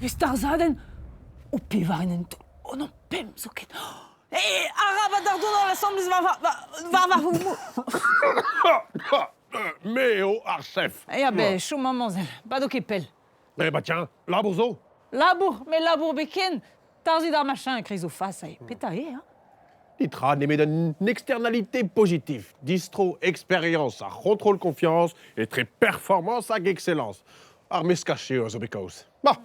Is daar zaden? Opie waren een onom pim zoeken. Hé, Araba daar doen alle soms Meo, archef. Ja, ben, chou mademoiselle, pas de kipel. Eh bah tiens, là, bourgeot. Labour, mais labour beken. Daar zit daar machin crise au face. Pétaillé, hein? Litra n'est d'une externalité positive. Distro, expérience, à contrôle confiance et très performance à excellence. Armés cachés aux obécaus. Bah,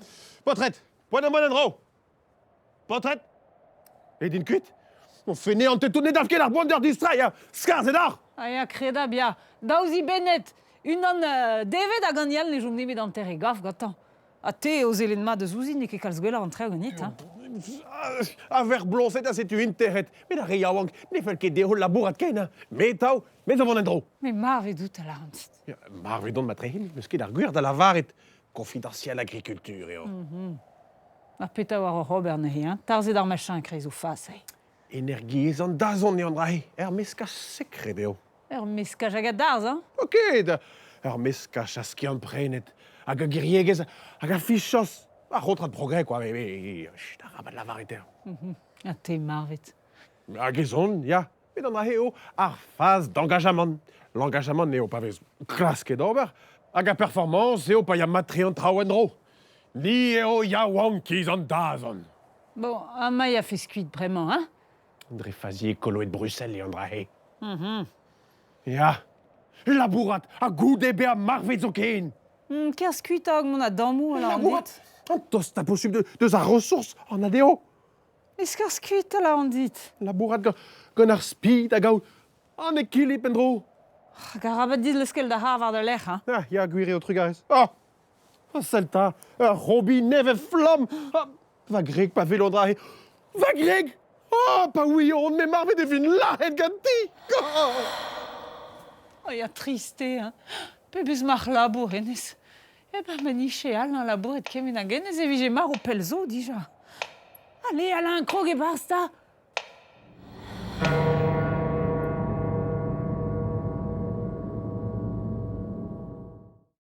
retraite. Point de monnaie retraite. Et d'une cuite. On fait né en te tourner d'afghan arbonder distrait, hein. Scar, c'est d'art. Aia, creda bia. Dausi Bennett. Une an David a gagné les journées mais dans terre gaffe, gâtant. A te aux éléments de zouzine qui calsguela en très gonit, hein? A ver blon, c'est une terret. Mais la riawang, n'est fait que des hauts labourat kena. Mais tau, mais avons un drôle. Mais marre doute la honte. Marve don matrehin, parce qu'il a reguard à la varet. Confidentielle agriculture, et oh. A peta war Robert nehi, hein? Daar zit daar machin crise au face. Énergie, en dazon neandrahe. Hermeska secret, deo. Meska jagadars, hein? Ok, hermeska chaskian prenet. Aga guerriègues, aga fichos. Ah, rentre de progrès, quoi, mais chut, rabat de la varité. A te marvit. Agezon, ya. Mais dans la héo, à phase d'engagement. L'engagement n'est au pavé clasque d'ober. Aga performance, et au paya matrion trawenro. Ni eo ya wankis en dazon. Bon, Amay a fait squid vraiment, hein? André Fazier, colo de Bruxelles, et Andrahe. Ya. La bourrate, a goût d'ébé à marvezoken. Qu'est-ce que tu as mon adamou La alors? bourrate, en tos ta possible de sa ressource en adéo. Est-ce que tu as là on dit? La bourrate, gon speed, a gau, en équilibre, pendro. Garabat dit le skel de Harvard de l'air, hein? Ah, ya guiri au trugares. Ah, salta, Roby, neve, flamme. Ah, va grec, pas vélo Andrahe. Va grec. Oh, pas oui, on met marvé devine là, et ganti. Oh, y a tristé, hein? Pebus mar labour, enes. Eh ben, maniché, Alain labour et kemina genes, et j'ai marre au pelzo, déjà. Allez, Alain, krog et basta.